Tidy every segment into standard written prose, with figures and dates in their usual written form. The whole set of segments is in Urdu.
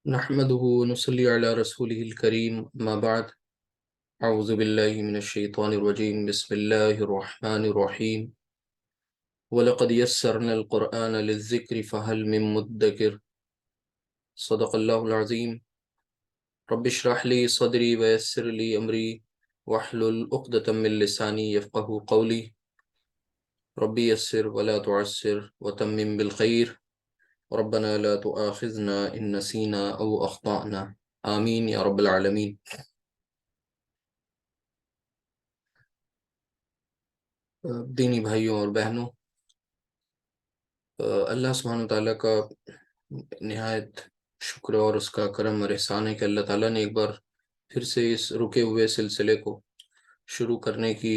نحمده ونصلي على رسوله الكريم ما بعد أعوذ بالله من الشيطان الرجيم بسم الله الرحمن الرحيم ولقد يسرنا القرآن للذكر فهل من مدكر صدق الله العظيم رب اشرح لي صدري ويسر لي أمري واحلل عقدة من لساني يفقه قولي ربي يسر ولا تعسر وتمم بالخير ربنا لا تؤاخذنا إن نسينا أو أخطأنا آمين يا رب العالمين۔ دینی بھائیوں اور بہنوں، اللہ سبحانہ تعالیٰ کا نہایت شکر اور اس کا کرم اور احسان ہے کہ اللہ تعالیٰ نے ایک بار پھر سے اس رکے ہوئے سلسلے کو شروع کرنے کی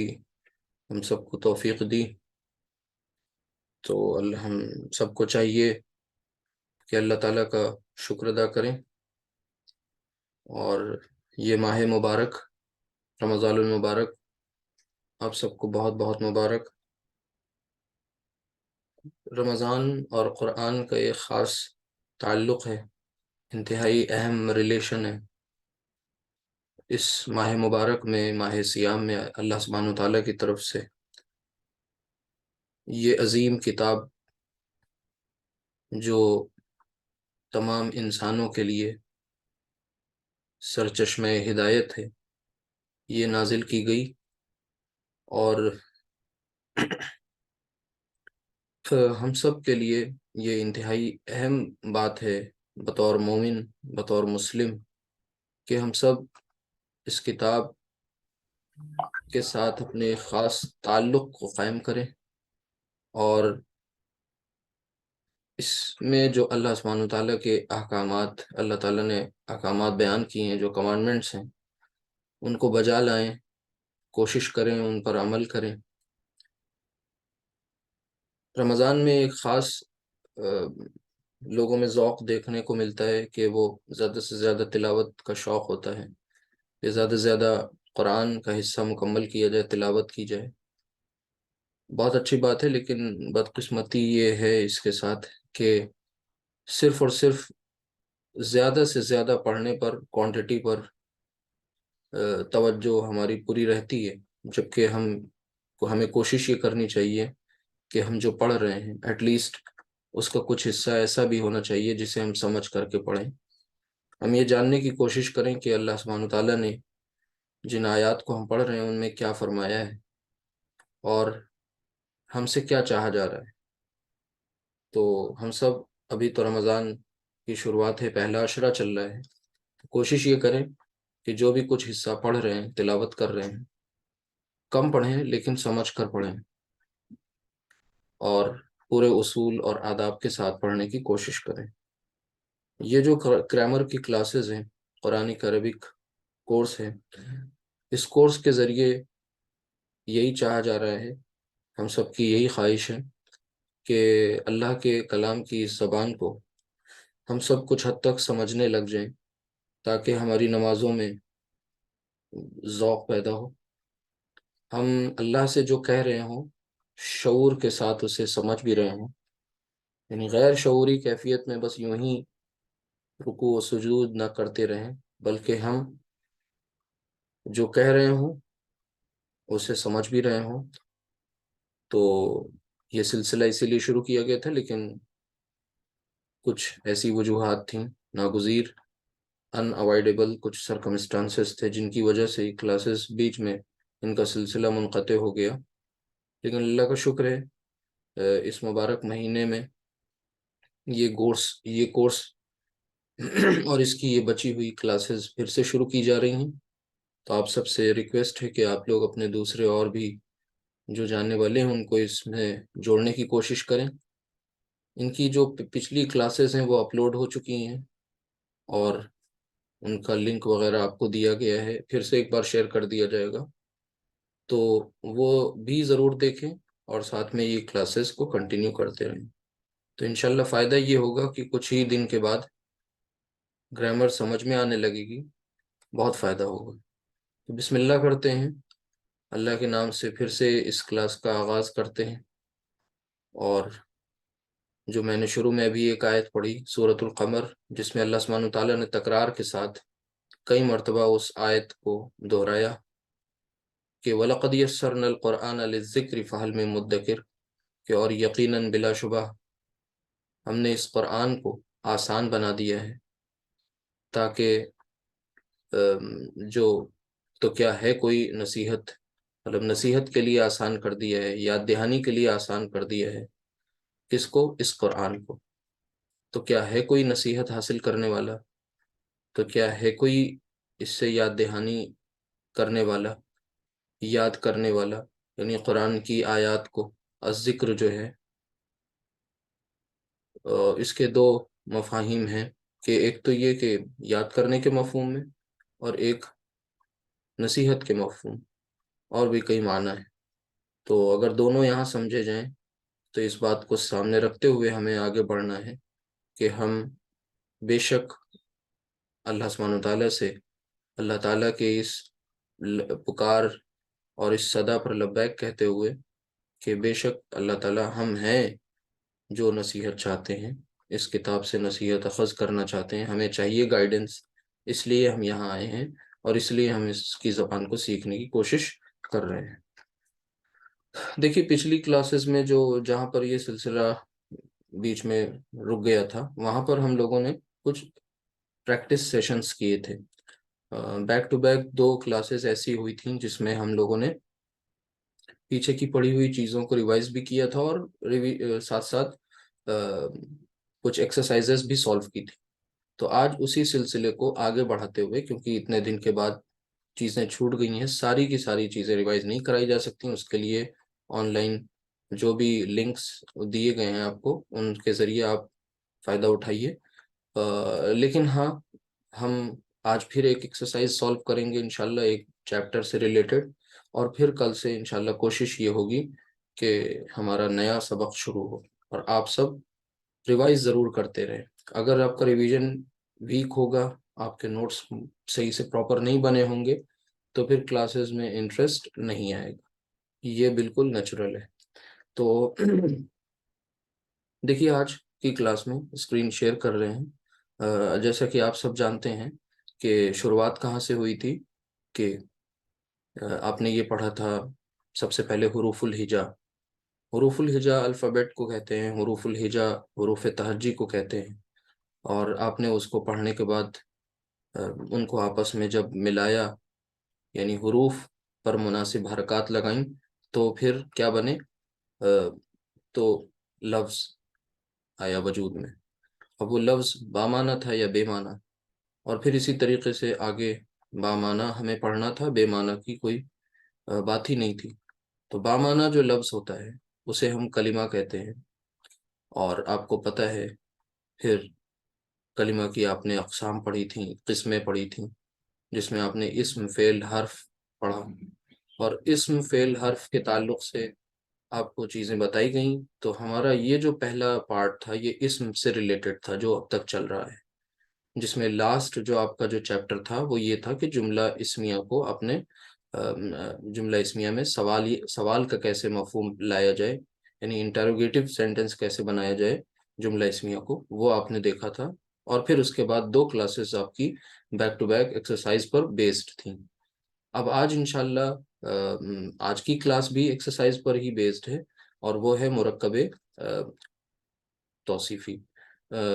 ہم سب کو توفیق دی۔ تو ہم سب کو چاہیے کہ اللہ تعالیٰ کا شکر ادا کریں، اور یہ ماہ مبارک رمضان المبارک آپ سب کو بہت بہت مبارک۔ رمضان اور قرآن کا ایک خاص تعلق ہے، انتہائی اہم ریلیشن ہے۔ اس ماہ مبارک میں، ماہ سیام میں، اللہ سبحانہ وتعالیٰ کی طرف سے یہ عظیم کتاب جو تمام انسانوں کے لیے سرچشمہ ہدایت ہے، یہ نازل کی گئی، اور ہم سب کے لیے یہ انتہائی اہم بات ہے بطور مومن، بطور مسلم، کہ ہم سب اس کتاب کے ساتھ اپنے خاص تعلق کو قائم کریں، اور اس میں جو اللہ سبحانہ وتعالیٰ کے احکامات، اللہ تعالیٰ نے احکامات بیان کیے ہیں، جو کمانڈمنٹس ہیں، ان کو بجا لائیں، کوشش کریں، ان پر عمل کریں۔ رمضان میں ایک خاص لوگوں میں ذوق دیکھنے کو ملتا ہے کہ وہ زیادہ سے زیادہ تلاوت کا شوق ہوتا ہے، کہ زیادہ سے زیادہ قرآن کا حصہ مکمل کیا جائے، تلاوت کی جائے۔ بہت اچھی بات ہے، لیکن بدقسمتی یہ ہے اس کے ساتھ کہ صرف اور صرف زیادہ سے زیادہ پڑھنے پر، کوانٹٹی پر توجہ ہماری پوری رہتی ہے، جبکہ ہمیں کوشش یہ کرنی چاہیے کہ ہم جو پڑھ رہے ہیں ایٹ لیسٹ اس کا کچھ حصہ ایسا بھی ہونا چاہیے جسے ہم سمجھ کر کے پڑھیں۔ ہم یہ جاننے کی کوشش کریں کہ اللہ سبحانہ تعالیٰ نے جن آیات کو ہم پڑھ رہے ہیں ان میں کیا فرمایا ہے، اور ہم سے کیا چاہا جا رہا ہے۔ تو ہم سب، ابھی تو رمضان کی شروعات ہے، پہلا عشرہ چل رہا ہے، کوشش یہ کریں کہ جو بھی کچھ حصہ پڑھ رہے ہیں، تلاوت کر رہے ہیں، کم پڑھیں لیکن سمجھ کر پڑھیں، اور پورے اصول اور آداب کے ساتھ پڑھنے کی کوشش کریں۔ یہ جو گرامر کی کلاسز ہیں، قرآنک عربک کورس ہے، اس کورس کے ذریعے یہی چاہا جا رہا ہے، ہم سب کی یہی خواہش ہے کہ اللہ کے کلام کی اس زبان کو ہم سب کچھ حد تک سمجھنے لگ جائیں، تاکہ ہماری نمازوں میں ذوق پیدا ہو، ہم اللہ سے جو کہہ رہے ہوں شعور کے ساتھ اسے سمجھ بھی رہے ہوں، یعنی غیر شعوری کیفیت میں بس یوں ہی رکوع و سجود نہ کرتے رہیں، بلکہ ہم جو کہہ رہے ہوں اسے سمجھ بھی رہے ہوں۔ تو یہ سلسلہ اسی لیے شروع کیا گیا تھا، لیکن کچھ ایسی وجوہات تھیں ناگزیر، ان اوائڈیبل، کچھ سرکمسٹانسز تھے جن کی وجہ سے کلاسز بیچ میں ان کا سلسلہ منقطع ہو گیا۔ لیکن اللہ کا شکر ہے، اس مبارک مہینے میں یہ کورس اور اس کی یہ بچی ہوئی کلاسز پھر سے شروع کی جا رہی ہیں۔ تو آپ سب سے ریکویسٹ ہے کہ آپ لوگ اپنے دوسرے اور بھی جو جاننے والے ہیں ان کو اس میں جوڑنے کی کوشش کریں۔ ان کی جو پچھلی کلاسز ہیں وہ اپلوڈ ہو چکی ہیں، اور ان کا لنک وغیرہ آپ کو دیا گیا ہے، پھر سے ایک بار شیئر کر دیا جائے گا، تو وہ بھی ضرور دیکھیں، اور ساتھ میں یہ کلاسز کو کنٹینیو کرتے رہیں۔ تو انشاءاللہ فائدہ یہ ہوگا کہ کچھ ہی دن کے بعد گرامر سمجھ میں آنے لگے گی، بہت فائدہ ہوگا۔ تو بسم اللہ کرتے ہیں، اللہ کے نام سے پھر سے اس کلاس کا آغاز کرتے ہیں، اور جو میں نے شروع میں بھی ایک آیت پڑھی سورۃ القمر، جس میں اللہ سبحانہ تعالیٰ نے تکرار کے ساتھ کئی مرتبہ اس آیت کو دہرایا کہ وَلَقَدْ يَسَّرْنَا الْقُرْآنَ لِلذِّكْرِ فَهَلْ مِن مُدَّكِرٍ، کہ اور یقیناً بلا شبہ ہم نے اس قرآن کو آسان بنا دیا ہے تاکہ جو تو کیا ہے کوئی نصیحت، مطلب نصیحت کے لیے آسان کر دیا ہے، یاد دہانی کے لیے آسان کر دیا ہے۔ کس کو؟ اس قرآن کو۔ تو کیا ہے کوئی نصیحت حاصل کرنے والا؟ تو کیا ہے کوئی اس سے یاد دہانی کرنے والا، یاد کرنے والا؟ یعنی قرآن کی آیات کو، الذکر جو ہے، اس کے دو مفاہیم ہیں، کہ ایک تو یہ کہ یاد کرنے کے مفہوم میں، اور ایک نصیحت کے مفہوم، اور بھی کئی معنی ہیں۔ تو اگر دونوں یہاں سمجھے جائیں تو اس بات کو سامنے رکھتے ہوئے ہمیں آگے بڑھنا ہے کہ ہم بے شک اللہ سبحانہ تعالیٰ سے، اللہ تعالیٰ کے اس پکار اور اس صدا پر لبیک کہتے ہوئے کہ بے شک اللہ تعالیٰ ہم ہیں جو نصیحت چاہتے ہیں، اس کتاب سے نصیحت اخذ کرنا چاہتے ہیں، ہمیں چاہیے گائیڈنس، اس لیے ہم یہاں آئے ہیں اور اس لیے ہم اس کی زبان کو سیکھنے کی کوشش کر رہے ہیں۔ دیکھیے پچھلی کلاسز میں جہاں پر یہ سلسلہ بیچ میں رک گیا تھا، وہاں پر ہم لوگوں نے کچھ پریکٹس سیشنز کیے تھے۔ بیک ٹو بیک 2 کلاسز ایسی ہوئی تھیں جس میں ہم لوگوں نے پیچھے کی پڑھی ہوئی چیزوں کو ریوائز بھی کیا تھا، اور ساتھ ساتھ کچھ ایکسرسائزز بھی سالو کی تھی۔ تو آج اسی سلسلے کو آگے بڑھاتے ہوئے، کیونکہ اتنے دن کے بعد چیزیں چھوٹ گئی ہیں، ساری کی ساری چیزیں ریوائز نہیں کرائی جا سکتی، اس کے لیے آن لائن جو بھی لنکس دیے گئے ہیں آپ کو، ان کے ذریعے آپ فائدہ اٹھائیے۔ لیکن ہاں، ہم آج پھر ایک ایکسرسائز سالو کریں گے انشاءاللہ، ایک چیپٹر سے ریلیٹڈ، اور پھر کل سے انشاءاللہ کوشش یہ ہوگی کہ ہمارا نیا سبق شروع ہو، اور آپ سب ریوائز ضرور کرتے رہیں۔ اگر آپ کا ریویژن ویک ہوگا، آپ کے نوٹس صحیح سے پراپر نہیں بنے ہوں گے، تو پھر کلاسز میں انٹرسٹ نہیں آئے گا، یہ بالکل نیچرل ہے۔ تو دیکھیے آج کی کلاس میں اسکرین شیئر کر رہے ہیں، جیسا کہ آپ سب جانتے ہیں کہ شروعات کہاں سے ہوئی تھی، کہ آپ نے یہ پڑھا تھا سب سے پہلے حروف الہجا۔ حروف الہجا الفابیٹ کو کہتے ہیں، حروف الہجا حروف تہجی کو کہتے ہیں، اور آپ نے اس کو پڑھنے کے بعد ان کو آپس میں جب ملایا، یعنی حروف پر مناسب حرکات لگائیں، تو پھر کیا بنے؟ تو لفظ آیا وجود میں۔ اب وہ لفظ بامعنی تھا یا بے معنی، اور پھر اسی طریقے سے آگے بامعنی ہمیں پڑھنا تھا، بے معنی کی کوئی بات ہی نہیں تھی۔ تو بامعنی جو لفظ ہوتا ہے اسے ہم کلمہ کہتے ہیں، اور آپ کو پتہ ہے پھر کلمہ کی آپ نے اقسام پڑھی تھیں، قسمیں پڑھی تھیں، جس میں آپ نے اسم فعل حرف پڑھا، اور اسم فعل حرف کے تعلق سے آپ کو چیزیں بتائی گئیں۔ تو ہمارا یہ جو پہلا پارٹ تھا یہ اسم سے ریلیٹڈ تھا، جو اب تک چل رہا ہے، جس میں لاسٹ جو آپ کا جو چیپٹر تھا وہ یہ تھا کہ جملہ اسمیہ کو اپنے جملہ اسمیہ میں سوال کا کیسے مفہوم لایا جائے، یعنی انٹروگیٹو سینٹنس کیسے بنایا جائے جملہ اسمیہ کو، وہ آپ نے دیکھا تھا۔ اور پھر اس کے بعد 2 کلاسز آپ کی بیک ٹو بیک ایکسرسائز پر بیسڈ تھیں۔ اب آج انشاءاللہ آج کی کلاس بھی ایکسرسائز پر ہی بیسڈ ہے، اور وہ ہے مرکب توصیفی،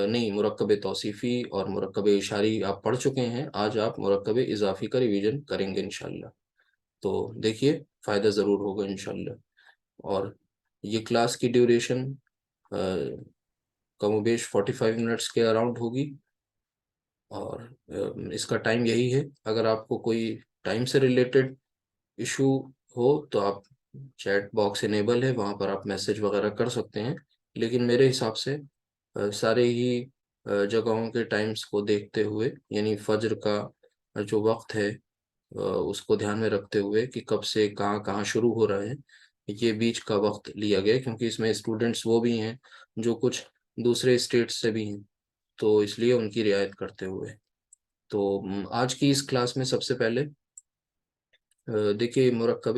نہیں، مرکب توصیفی اور مرکب اشاری آپ پڑھ چکے ہیں، آج آپ مرکب اضافی کا ریویژن کریں گے انشاءاللہ۔ تو دیکھیے فائدہ ضرور ہوگا انشاءاللہ۔ اور یہ کلاس کی ڈیوریشن کم و بیش 45 منٹس کے اراؤنڈ ہوگی، اور اس کا ٹائم یہی ہے۔ اگر آپ کو کوئی ٹائم سے ریلیٹڈ ایشو ہو تو آپ چیٹ باکس انیبل ہے، وہاں پر آپ میسج وغیرہ کر سکتے ہیں، لیکن میرے حساب سے سارے ہی جگہوں کے ٹائمز کو دیکھتے ہوئے، یعنی فجر کا جو وقت ہے اس کو دھیان میں رکھتے ہوئے کہ کب سے کہاں کہاں شروع ہو رہا ہے، یہ بیچ کا وقت لیا گیا، کیونکہ اس میں اسٹوڈنٹس وہ بھی ہیں جو کچھ دوسرے اسٹیٹس سے بھی ہیں، تو اس لیے ان کی رعایت کرتے ہوئے۔ تو آج کی اس کلاس میں سب سے پہلے دیکھیے مرکب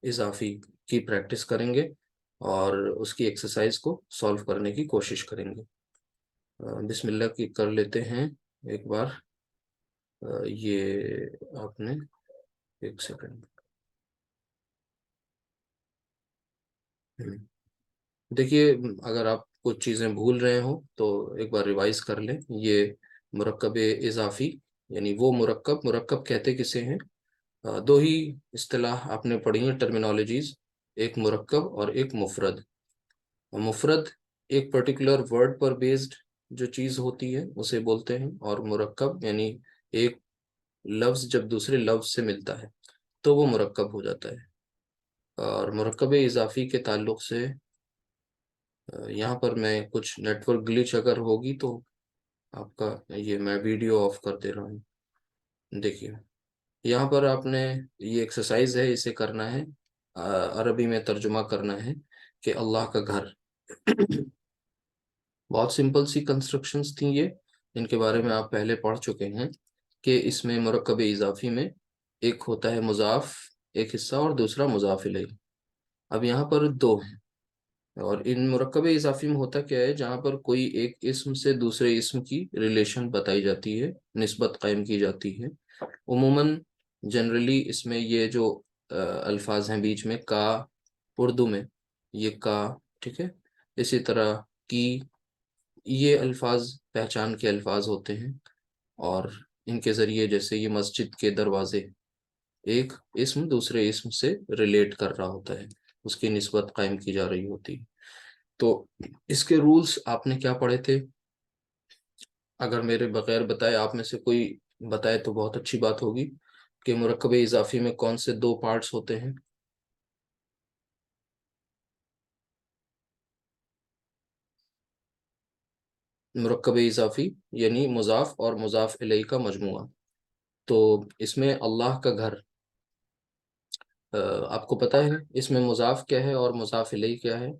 اضافی کی پریکٹس کریں گے، اور اس کی ایکسرسائز کو سالو کرنے کی کوشش کریں گے۔ بسم اللہ کی کر لیتے ہیں ایک بار۔ یہ آپ نے ایک سیکنڈ دیکھیے، اگر آپ کچھ چیزیں بھول رہے ہوں تو ایک بار ریوائز کر لیں۔ یہ مرکب اضافی، یعنی وہ مرکب کہتے کسے ہیں؟ دو ہی اصطلاح آپ نے پڑھی ہیں، ٹرمینالوجیز، ایک مرکب اور ایک مفرد۔ مفرد ایک پرٹیکولر ورڈ پر بیسڈ جو چیز ہوتی ہے اسے بولتے ہیں، اور مرکب یعنی ایک لفظ جب دوسرے لفظ سے ملتا ہے تو وہ مرکب ہو جاتا ہے۔ اور مرکب اضافی کے تعلق سے یہاں پر میں کچھ نیٹ ورک گلیچ اگر ہوگی تو آپ کا یہ میں ویڈیو آف کر دے رہا ہوں۔ دیکھیے یہاں پر آپ نے یہ ایکسرسائز ہے، اسے کرنا ہے، عربی میں ترجمہ کرنا ہے کہ اللہ کا گھر۔ بہت سمپل سی کنسٹرکشنز تھیں یہ، ان کے بارے میں آپ پہلے پڑھ چکے ہیں کہ اس میں مرکب اضافی میں ایک ہوتا ہے مضاف، ایک حصہ، اور دوسرا مضاف الیہ۔ اب یہاں پر دو ہیں، اور ان مرکب اضافی میں ہوتا کیا ہے، جہاں پر کوئی ایک اسم سے دوسرے اسم کی ریلیشن بتائی جاتی ہے، نسبت قائم کی جاتی ہے۔ عموماً جنرلی اس میں یہ جو الفاظ ہیں بیچ میں، کا، اردو میں یہ کا، ٹھیک ہے، اسی طرح کی، یہ الفاظ پہچان کے الفاظ ہوتے ہیں، اور ان کے ذریعے جیسے یہ مسجد کے دروازے، ایک اسم دوسرے اسم سے ریلیٹ کر رہا ہوتا ہے، اس کی نسبت قائم کی جا رہی ہوتی ہے۔ تو اس کے رولز آپ نے کیا پڑھے تھے؟ اگر میرے بغیر بتائے آپ میں سے کوئی بتائے تو بہت اچھی بات ہوگی کہ مرکب اضافی میں کون سے دو پارٹس ہوتے ہیں۔ مرکب اضافی یعنی مضاف اور مضاف الیہ کا مجموعہ۔ تو اس میں اللہ کا گھر، آپ کو پتہ ہے اس میں مضاف کیا ہے اور مضاف الیہ کیا ہے؟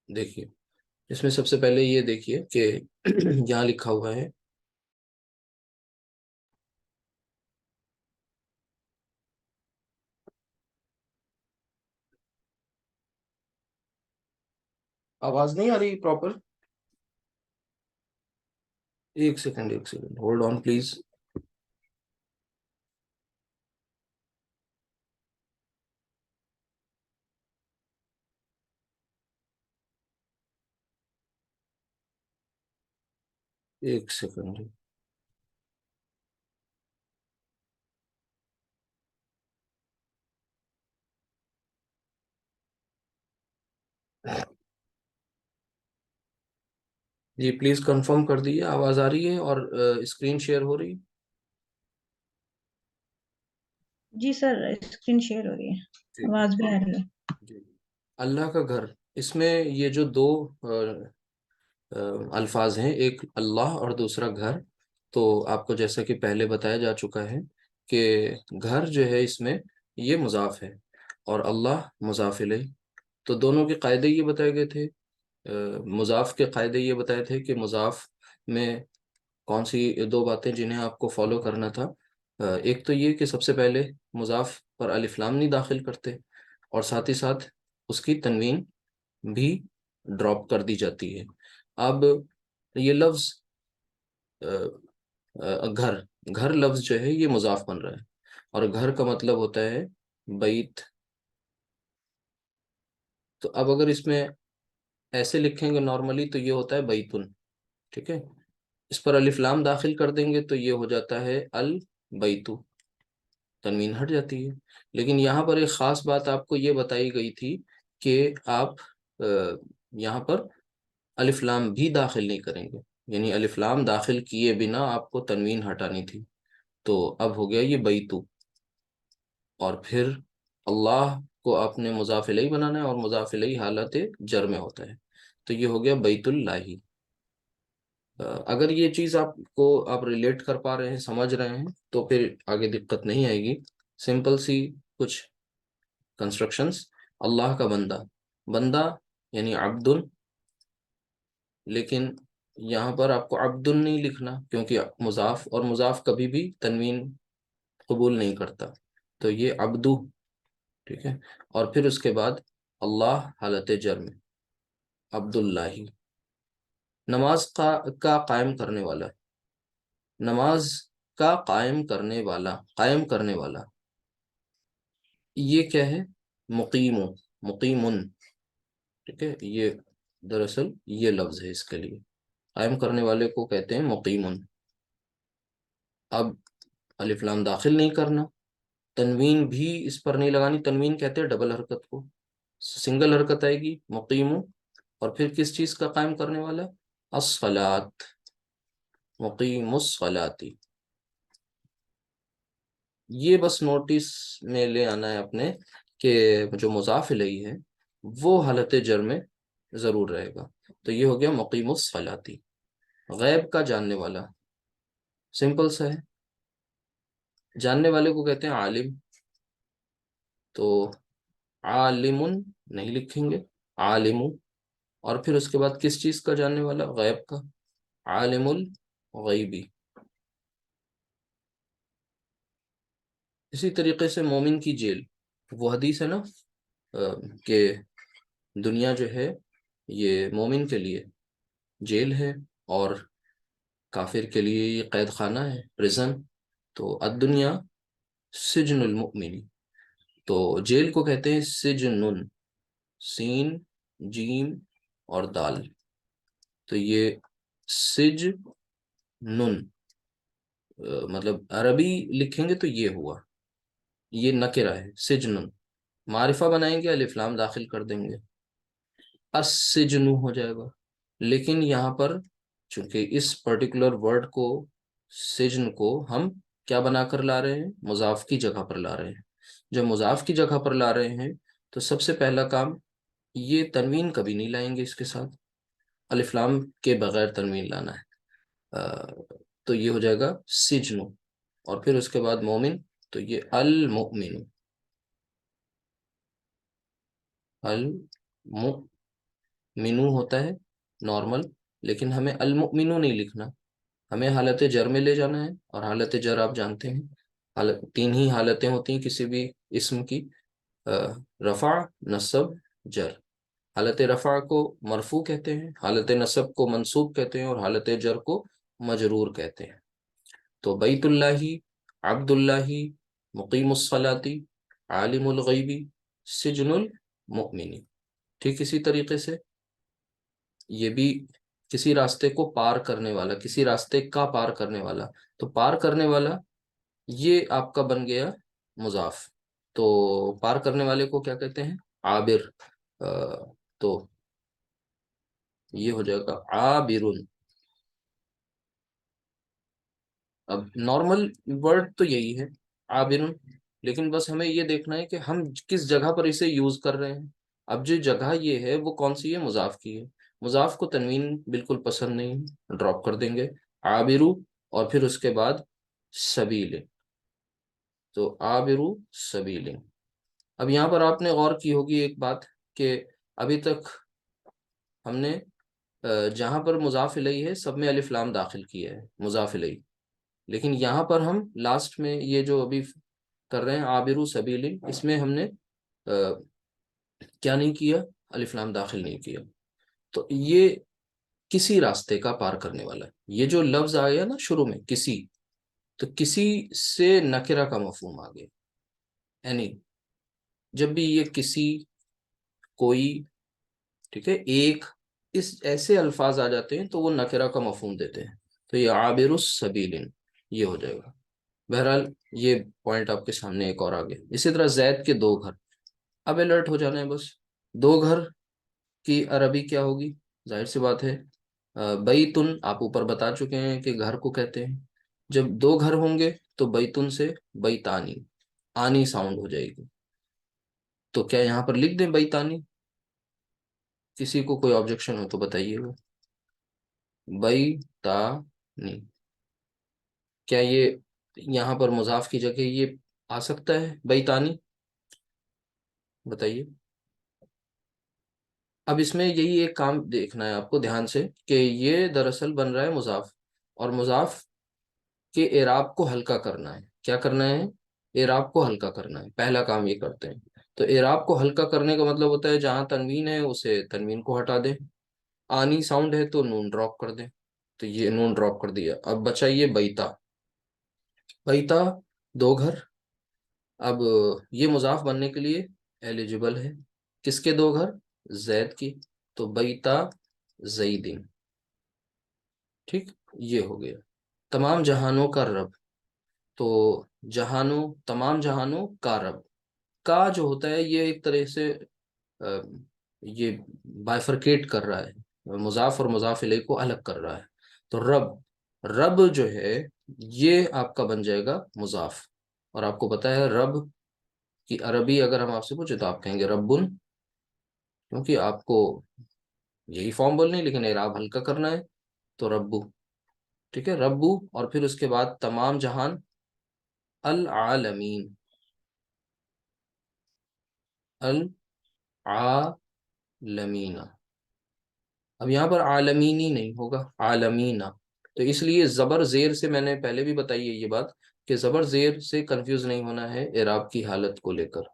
دیکھیے اس میں سب سے پہلے یہ دیکھیے کہ یہاں لکھا ہوا ہے آواز نہیں آ رہی پراپر؟ ایک سیکنڈ ہولڈ آن پلیز۔ ایک سیکنڈ۔ جی پلیز کنفرم کر دیجیے آواز آ رہی ہے اور اسکرین شیئر ہو رہی ہے؟ جی سر، اسکرین شیئر ہو رہی ہے، ٹھیک ہے آواز بھی آ رہی ہے۔ جی۔ اللہ کا گھر، اس میں یہ جو دو الفاظ ہیں، ایک اللہ اور دوسرا گھر، تو آپ کو جیسا کہ پہلے بتایا جا چکا ہے کہ گھر جو ہے اس میں یہ مضاف ہے اور اللہ مضاف الیہ۔ تو دونوں کے قاعدے یہ بتائے گئے تھے، مضاف کے قاعدے یہ بتائے تھے کہ مضاف میں کون سی دو باتیں جنہیں آپ کو فالو کرنا تھا۔ ایک تو یہ کہ سب سے پہلے مضاف پر الف لام نہیں داخل کرتے، اور ساتھ ہی ساتھ اس کی تنوین بھی ڈراپ کر دی جاتی ہے۔ اب یہ لفظ گھر، گھر لفظ جو ہے یہ مضاف بن رہا ہے، اور گھر کا مطلب ہوتا ہے بیت۔ تو اب اگر اس میں ایسے لکھیں گے نارملی تو یہ ہوتا ہے بیتن، ٹھیک ہے، اس پر الف لام داخل کر دیں گے تو یہ ہو جاتا ہے البیتو، تنوین ہٹ جاتی ہے۔ لیکن یہاں پر ایک خاص بات آپ کو یہ بتائی گئی تھی کہ آپ یہاں پر الف لام بھی داخل نہیں کریں گے، یعنی الف لام داخل کیے بنا آپ کو تنوین ہٹانی تھی۔ تو اب ہو گیا یہ بیتو، اور پھر اللہ کو آپ نے مضاف الیہ بنانا ہے، اور مضاف الیہ حالت جر میں ہوتا ہے، تو یہ ہو گیا بیت اللہ۔ اگر یہ چیز آپ ریلیٹ کر پا رہے ہیں، سمجھ رہے ہیں، تو پھر آگے دقت نہیں آئے گی۔ سمپل سی کچھ کنسٹرکشنز۔ اللہ کا بندہ، بندہ یعنی عبد، لیکن یہاں پر آپ کو عبد نہیں لکھنا، کیونکہ مضاف اور مضاف کبھی بھی تنوین قبول نہیں کرتا، تو یہ عبدو، ٹھیک ہے. اور پھر اس کے بعد اللہ حالت جر میں عبداللہ. نماز کا قائم کرنے والا، نماز کا قائم کرنے والا یہ کیا ہے؟ مقیم، مقیمن، ٹھیک ہے. یہ دراصل یہ لفظ ہے اس کے لیے، قائم کرنے والے کو کہتے ہیں مقیمن. اب الف لام داخل نہیں کرنا، تنوین بھی اس پر نہیں لگانی. تنوین کہتے ہیں ڈبل حرکت کو، سنگل حرکت آئے گی مقیم. اور پھر کس چیز کا قائم کرنے والا؟ الصلاۃ، مقیم الصلاۃ. یہ بس نوٹس میں لے آنا ہے اپنے کہ جو مضاف الیہ ہے وہ حالت جر میں ضرور رہے گا. تو یہ ہو گیا مقیم الصلاۃ. غیب کا جاننے والا، سمپل سا ہے، جاننے والے کو کہتے ہیں عالم. تو عالم نہیں لکھیں گے، عالم. اور پھر اس کے بعد کس چیز کا جاننے والا؟ غیب کا، عالم الغیبی. اسی طریقے سے مومن کی جیل، وہ حدیث ہے نا کہ دنیا جو ہے یہ مومن کے لیے جیل ہے اور کافر کے لیے یہ قید خانہ ہے، پریزن. تو الدنیا سجن المؤمن. تو جیل کو کہتے ہیں سجن، سین، جیم اور دال. تو یہ سجن، مطلب عربی لکھیں گے تو یہ ہوا، یہ نکرہ ہے سجن. معرفہ بنائیں گے الف لام داخل کر دیں گے، السجن ہو جائے گا. لیکن یہاں پر چونکہ اس پرٹیکولر ورڈ کو، سجن کو ہم کیا بنا کر لا رہے ہیں؟ مضاف کی جگہ پر لا رہے ہیں. جب مضاف کی جگہ پر لا رہے ہیں تو سب سے پہلا کام، یہ تنوین کبھی نہیں لائیں گے اس کے ساتھ، الف لام کے بغیر تنوین لانا ہے. تو یہ ہو جائے گا سجن. اور پھر اس کے بعد مومن، تو یہ المؤمن، المؤمنو ہوتا ہے نارمل. لیکن ہمیں المؤمنو نہیں لکھنا، ہمیں حالت جر میں لے جانا ہے. اور حالت جر آپ جانتے ہیں تین ہی حالتیں ہوتی ہیں کسی بھی اسم کی، رفع، نصب، جر. حالت رفع کو مرفوع کہتے ہیں، حالت نصب کو منصوب کہتے ہیں، اور حالت جر کو مجرور کہتے ہیں. تو بیت اللہ، عبد اللہ، مقیم الصلاۃ، عالم الغیبی، سجن المؤمن. ٹھیک اسی طریقے سے یہ بھی کسی راستے کو پار کرنے والا، کسی راستے کا پار کرنے والا. تو پار کرنے والا یہ آپ کا بن گیا مضاف. تو پار کرنے والے کو کیا کہتے ہیں؟ عابر. تو یہ ہو جائے گا عابرن. اب نارمل ورڈ تو یہی ہے عابرن، لیکن بس ہمیں یہ دیکھنا ہے کہ ہم کس جگہ پر اسے یوز کر رہے ہیں. اب جو جگہ یہ ہے وہ کون سی ہے؟ مضاف کی ہے. مضاف کو تنوین بالکل پسند نہیں، ڈراپ کر دیں گے عابرو. اور پھر اس کے بعد سبیل، تو عابرو سبیل. اب یہاں پر آپ نے غور کی ہوگی ایک بات کہ ابھی تک ہم نے جہاں پر مضاف الیہ ہے سب میں الف لام داخل کیا ہے مضاف الیہ. لیکن یہاں پر ہم لاسٹ میں یہ جو ابھی کر رہے ہیں عابرو سبیل، اس میں ہم نے کیا نہیں کیا؟ الف لام داخل نہیں کیا. تو یہ کسی راستے کا پار کرنے والا ہے. یہ جو لفظ آ گیا نا شروع میں کسی، تو کسی سے نکرہ کا مفہوم آ گیا. یعنی جب بھی یہ کسی، کوئی، ٹھیک ہے، ایک، اس ایسے الفاظ آ جاتے ہیں تو وہ نکرہ کا مفہوم دیتے ہیں. تو یہ عابر السبیل یہ ہو جائے گا. بہرحال یہ پوائنٹ آپ کے سامنے ایک اور آ گیا. اسی طرح زید کے دو گھر. اب الرٹ ہو جانا ہے بس. دو گھر کی عربی کیا ہوگی؟ ظاہر سی بات ہے بیتن، آپ اوپر بتا چکے ہیں کہ گھر کو کہتے ہیں. جب دو گھر ہوں گے تو بیتن سے بیتانی، آنی ساؤنڈ ہو جائے گی. تو کیا یہاں پر لکھ دیں بیتانی؟ کسی کو کوئی آبجیکشن ہو تو بتائیے گا. بیتانی، کیا یہ یہاں پر مضاف کی جگہ یہ آ سکتا ہے بیتانی؟ بتائیے. اب اس میں یہی ایک کام دیکھنا ہے آپ کو دھیان سے کہ یہ دراصل بن رہا ہے مضاف، اور مضاف کے اعراب کو ہلکا کرنا ہے. کیا کرنا ہے؟ اعراب کو ہلکا کرنا ہے، پہلا کام یہ کرتے ہیں۔ تو اعراب کو ہلکا کرنے کا مطلب ہوتا ہے جہاں تنوین ہے اسے تنوین کو ہٹا دیں، آنی ساؤنڈ ہے تو نون ڈراپ کر دیں، تو یہ نون ڈراپ کر دیا۔ اب بچا یہ بیتا، بیتا دو گھر۔ اب یہ مضاف بننے کے لیے ایلیجبل ہے، کس کے دو گھر؟ زید کی، تو بیتا زیدن، ٹھیک، یہ ہو گیا۔ تمام جہانوں کا رب، تو جہانوں، تمام جہانوں کا رب، کا جو ہوتا ہے یہ ایک طرح سے یہ بائفرکیٹ کر رہا ہے، مضاف اور مضاف الیہ کو الگ کر رہا ہے۔ تو رب، رب جو ہے یہ آپ کا بن جائے گا مضاف، اور آپ کو پتا ہے رب کی عربی اگر ہم آپ سے پوچھیں تو آپ کہیں گے ربن، کیونکہ آپ کو یہی فارم بولنے لیکن اعراب ہلکا کرنا ہے، تو ربو، ٹھیک ہے، ربو، اور پھر اس کے بعد تمام جہان، العالمین، العالمین۔ اب یہاں پر عالمینی نہیں ہوگا، عالمینا، تو اس لیے زبر زیر سے میں نے پہلے بھی بتائی ہے یہ بات کہ زبر زیر سے کنفیوز نہیں ہونا ہے اعراب کی حالت کو لے کر۔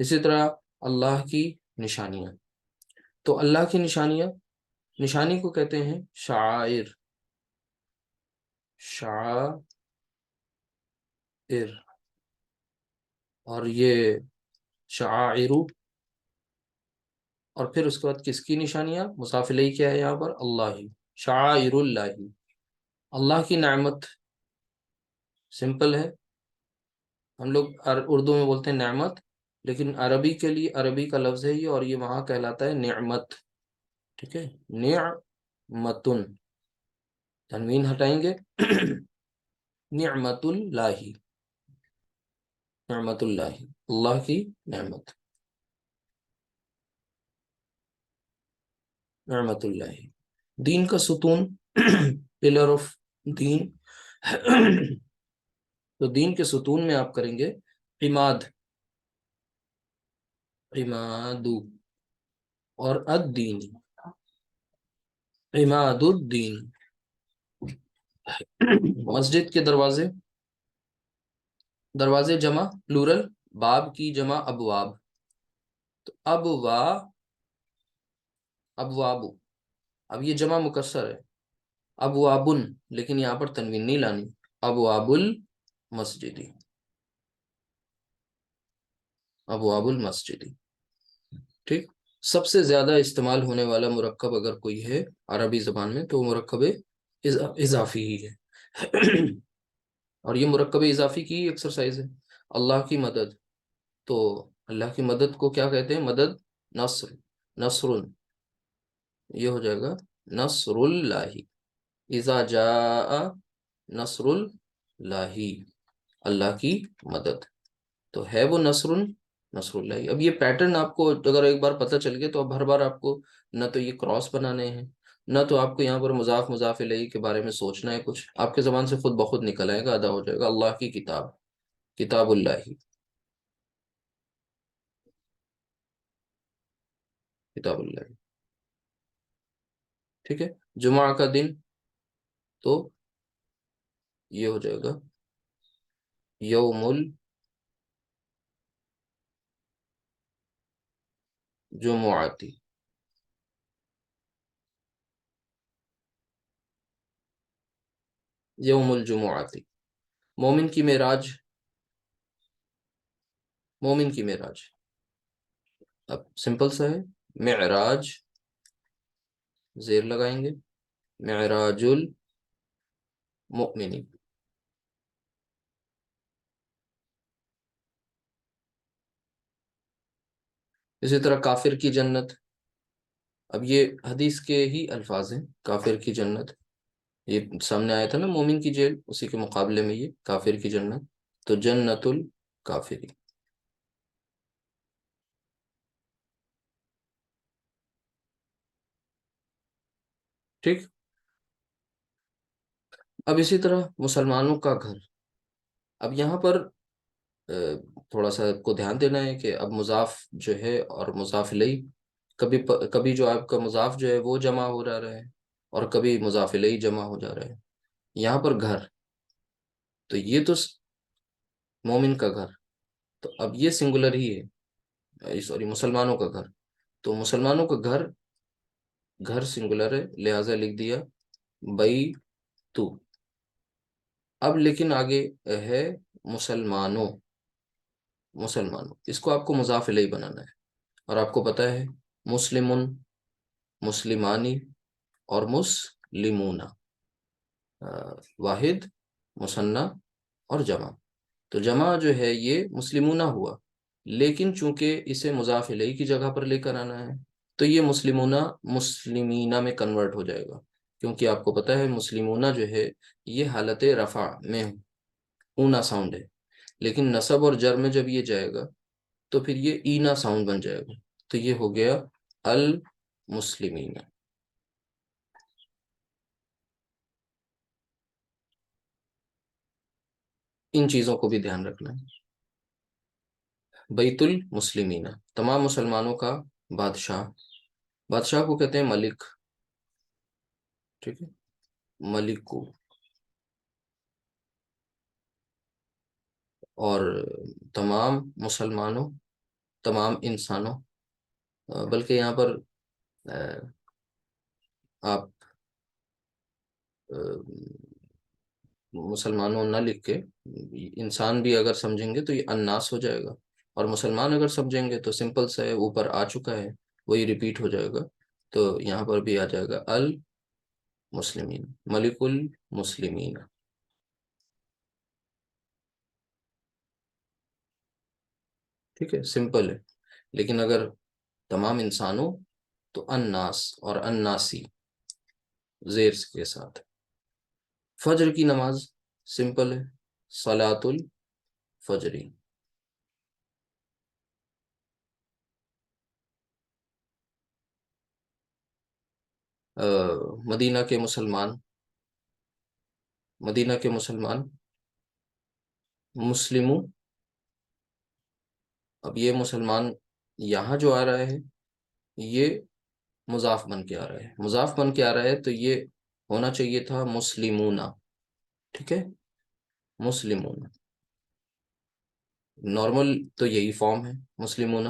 اسی طرح اللہ کی نشانیاں، تو اللہ کی نشانیاں، نشانی کو کہتے ہیں شعائر، شعائر، اور یہ شعائر، اور پھر اس کے بعد کس کی نشانیاں؟ مضاف الیہ کیا ہے یہاں پر؟ اللہ، شعائر اللہ، اللہ کی نعمت، سمپل ہے، ہم لوگ اردو میں بولتے ہیں نعمت، لیکن عربی کے لیے عربی کا لفظ ہے یہ، اور یہ وہاں کہلاتا ہے نعمت، ٹھیک ہے، نعمتن، تنوین ہٹائیں گے نعمت اللہ، نعمت اللہ، اللہ کی نعمت، نعمت اللہ، دین کا ستون، پلر آف دین، تو دین کے ستون میں آپ کریں گے عماد، عمادو، اور الدین، عماد الدین۔ مسجد کے دروازے، دروازے جمع پلورل، باب کی جمع ابواب، تو ابواب، اب یہ جمع مکسر ہے، ابوابن، لیکن یہاں پر تنوین نہیں لانی، ابواب المسجدی، ابواب المسجدی، ٹھیک۔ سب سے زیادہ استعمال ہونے والا مرکب اگر کوئی ہے عربی زبان میں تو وہ مرکب اضافی ہی ہے اور یہ مرکب اضافی کی ایکسرسائز ہے۔ اللہ کی مدد، تو اللہ کی مدد کو کیا کہتے ہیں؟ مدد، نصر، نصر، یہ ہو جائے گا نصر اللہ، اذا جاء نصر اللہ، اللہ کی مدد، تو ہے وہ نصر، نصر اللہ۔ اب یہ پیٹرن آپ کو اگر ایک بار پتہ چل گیا تو اب ہر بار آپ کو نہ تو یہ کراس بنانے ہیں، نہ تو آپ کو یہاں پر مضاف مضاف الیہ کے بارے میں سوچنا ہے، کچھ آپ کے زبان سے خود بخود نکل آئے گا، ادا ہو جائے گا، اللہ کی کتاب، کتاب اللہ، کتاب اللہ، ٹھیک ہے۔ جمعہ کا دن، تو یہ ہو جائے گا یوم الجمعاتی، یوم الجمعاتی۔ مومن کی معراج، مومن کی معراج، اب سمپل سا ہے، معراج زیر لگائیں گے، معراج المؤمنین۔ اسی طرح کافر کی جنت، اب یہ حدیث کے ہی الفاظ ہیں، کافر کی جنت، یہ سامنے آیا تھا نا مومن کی جیل، اسی کے مقابلے میں یہ کافر کی جنت، تو جنت الکافری، ٹھیک۔ اب اسی طرح مسلمانوں کا گھر، اب یہاں پر تھوڑا سا کو دھیان دینا ہے کہ اب مضاف جو ہے اور مضاف الیہ، کبھی جو آپ کا مضاف جو ہے وہ جمع ہو رہا ہے اور کبھی مضاف الیہ جمع ہو جا رہا ہے۔ یہاں پر گھر، تو یہ تو مومن کا گھر، تو اب یہ سنگولر ہی ہے، سوری مسلمانوں کا گھر، تو مسلمانوں کا گھر، گھر سنگولر ہے لہٰذا لکھ دیا بئی تو۔ اب لیکن آگے ہے مسلمانوں، مسلمانوں، اس کو آپ کو مضاف الیہ بنانا ہے، اور آپ کو پتہ ہے مسلمن، مسلمانی اور مسلمون، واحد، مثنی اور جمع، تو جمع جو ہے یہ مسلمون ہوا، لیکن چونکہ اسے مضاف الیہ کی جگہ پر لے کر آنا ہے تو یہ مسلمون مسلمینہ میں کنورٹ ہو جائے گا، کیونکہ آپ کو پتہ ہے مسلمون جو ہے یہ حالت رفع میں اونا ساؤنڈ ہے، لیکن نصب اور جر میں جب یہ جائے گا تو پھر یہ اینا ساؤنڈ بن جائے گا، تو یہ ہو گیا المسلمین۔ ان چیزوں کو بھی دھیان رکھنا ہے۔ بیت المسلمین، تمام مسلمانوں کا بادشاہ، بادشاہ کو کہتے ہیں ملک، ٹھیک ہے، ملک کو، اور تمام مسلمانوں، تمام انسانوں، بلکہ یہاں پر آپ مسلمانوں نہ لکھ کے انسان بھی اگر سمجھیں گے تو یہ الناس ہو جائے گا، اور مسلمان اگر سمجھیں گے تو سمپل سا ہے، اوپر آ چکا ہے وہی ریپیٹ ہو جائے گا، تو یہاں پر بھی آ جائے گا المسلمین، ملک المسلمین۔ ٹھیک ہے، سمپل ہے، لیکن اگر تمام انسانوں تو الناس اور الناسی زیر کے ساتھ۔ فجر کی نماز سمپل ہے، صلاۃ الفجری۔ مدینہ کے مسلمان، مدینہ کے مسلمان مسلموں، اب یہ مسلمان یہاں جو آ رہا ہے یہ مضاف بن کے آ رہا ہے، مضاف بن کے آ رہا ہے تو یہ ہونا چاہیے تھا مسلمون، ٹھیک ہے، مسلمون، نارمل تو یہی فارم ہے مسلمون،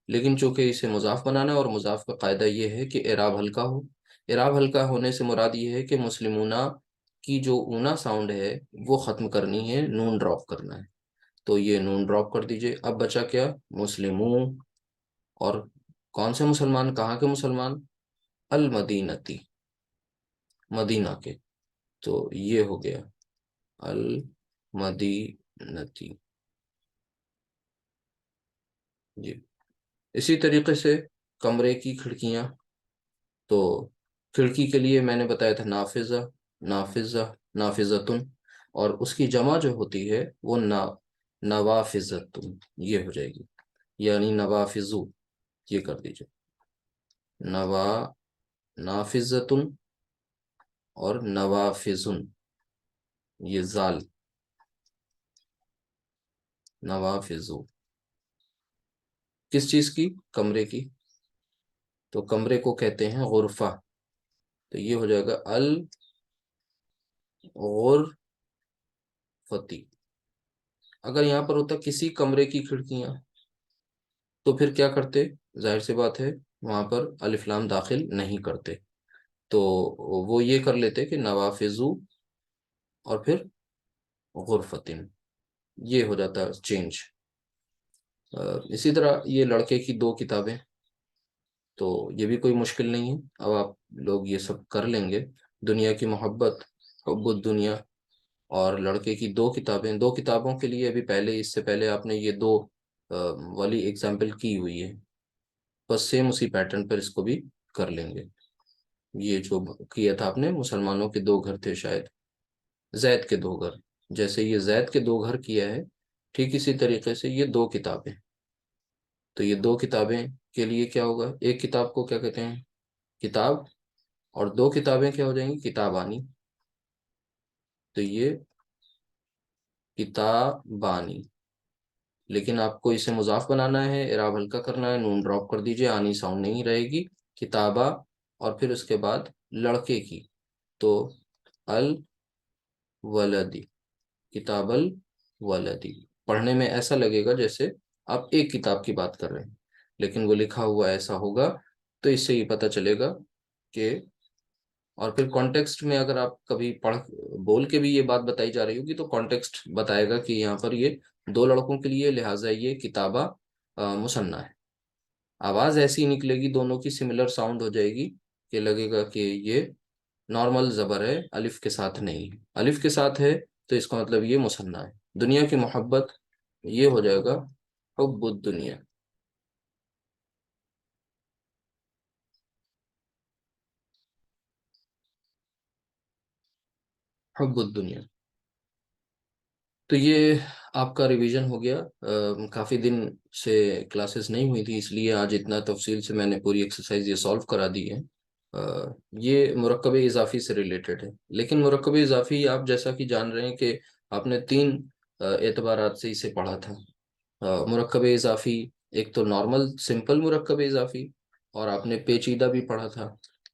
لیکن چونکہ اسے مضاف بنانا ہے اور مضاف کا قاعدہ یہ ہے کہ اعراب ہلکا ہو، اعراب ہلکا ہونے سے مراد یہ ہے کہ مسلمون کی جو اونا ساؤنڈ ہے وہ ختم کرنی ہے، نون ڈراپ کرنا ہے، تو یہ نون ڈراپ کر دیجئے، اب بچا کیا مسلمون، اور کون سے مسلمان، کہاں کے مسلمان، المدینتی، مدینہ کے، تو یہ ہو گیا المدینتی، جی۔ اسی طریقے سے کمرے کی کھڑکیاں، تو کھڑکی کے لیے میں نے بتایا تھا نافذہ، نافذہ، نافذتن، اور اس کی جمع جو ہوتی ہے وہ نوافذتن، یہ ہو جائے گی، یعنی نوافذو، یہ کر دیجئے، نافذتن اور نوافذن، یہ زال، نوافذو، کس چیز کی، کمرے کی، تو کمرے کو کہتے ہیں غرفہ، تو یہ ہو جائے گا الغرفتی۔ اگر یہاں پر ہوتا کسی کمرے کی کھڑکیاں تو پھر کیا کرتے، ظاہر سی بات ہے وہاں پر الف لام داخل نہیں کرتے، تو وہ یہ کر لیتے کہ نوافذو اور پھر غرفتن، یہ ہو جاتا چینج۔ اسی طرح یہ لڑکے کی دو کتابیں، تو یہ بھی کوئی مشکل نہیں ہے، اب آپ لوگ یہ سب کر لیں گے، دنیا کی محبت، حب الدنیا، اور لڑکے کی دو کتابیں، دو کتابوں کے لیے ابھی پہلے، اس سے پہلے آپ نے یہ دو والی ایگزامپل کی ہوئی ہے، بس سیم اسی پیٹرن پر اس کو بھی کر لیں گے۔ یہ جو کیا تھا آپ نے، مسلمانوں کے دو گھر تھے شاید، زید کے دو گھر، جیسے یہ زید کے دو گھر کیا ہے، ٹھیک اسی طریقے سے یہ دو کتابیں، تو یہ دو کتابیں کے لیے کیا ہوگا، ایک کتاب کو کیا کہتے ہیں، کتاب، اور دو کتابیں کیا ہو جائیں گی، کتابانی، تو یہ کتابانی، لیکن آپ کو اسے مضاف بنانا ہے، اعراب ہلکا کرنا ہے، نون ڈراپ کر دیجئے، آنی ساؤنڈ نہیں رہے گی، کتابہ، اور پھر اس کے بعد لڑکے کی، تو الولدی، کتاب الولدی، پڑھنے میں ایسا لگے گا جیسے آپ ایک کتاب کی بات کر رہے ہیں، لیکن وہ لکھا ہوا ایسا ہوگا تو اس سے یہ پتہ چلے گا کہ، اور پھر کانٹیکسٹ میں اگر آپ کبھی پڑھ بول کے بھی یہ بات بتائی جا رہی ہوگی تو کانٹیکسٹ بتائے گا کہ یہاں پر یہ دو لڑکوں کے لیے، لہٰذا یہ کتابہ مثنیٰ ہے۔ آواز ایسی نکلے گی، دونوں کی سملر ساؤنڈ ہو جائے گی کہ لگے گا کہ یہ نارمل زبر ہے، الف کے ساتھ نہیں ہے۔ الف کے ساتھ ہے تو اس کا مطلب یہ مثنیٰ ہے۔ دنیا کی محبت، یہ ہو جائے گا حب الدنیا۔ حب الدنیا۔ تو یہ آپ کا ریویژن ہو گیا۔ کافی دن سے کلاسز نہیں ہوئی تھی، اس لیے آج اتنا تفصیل سے میں نے پوری ایکسرسائز یہ سالو کرا دی ہے۔ یہ مرکب اضافی سے ریلیٹڈ ہے، لیکن مرکب اضافی آپ جیسا کہ جان رہے ہیں کہ آپ نے تین اعتبارات سے اسے پڑھا تھا۔ مرکب اضافی، ایک تو نارمل سمپل مرکب اضافی، اور آپ نے پیچیدہ بھی پڑھا تھا۔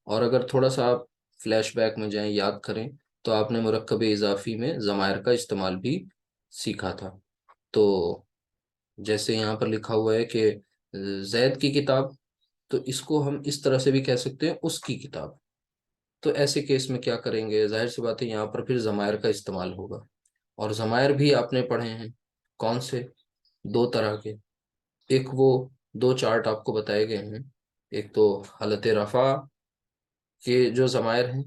اور اگر تھوڑا سا آپ فلیش بیک میں جائیں، یاد کریں، تو آپ نے مرکب اضافی میں ضمائر کا استعمال بھی سیکھا تھا۔ تو جیسے یہاں پر لکھا ہوا ہے کہ زید کی کتاب، تو اس کو ہم اس طرح سے بھی کہہ سکتے ہیں، اس کی کتاب۔ تو ایسے کیس میں کیا کریں گے؟ ظاہر سی بات ہے یہاں پر پھر ضمائر کا استعمال ہوگا، اور ضمائر بھی آپ نے پڑھے ہیں، کون سے؟ دو طرح کے۔ ایک وہ دو چارٹ آپ کو بتائے گئے ہیں، ایک تو حالت رفع کے جو ضمائر ہیں،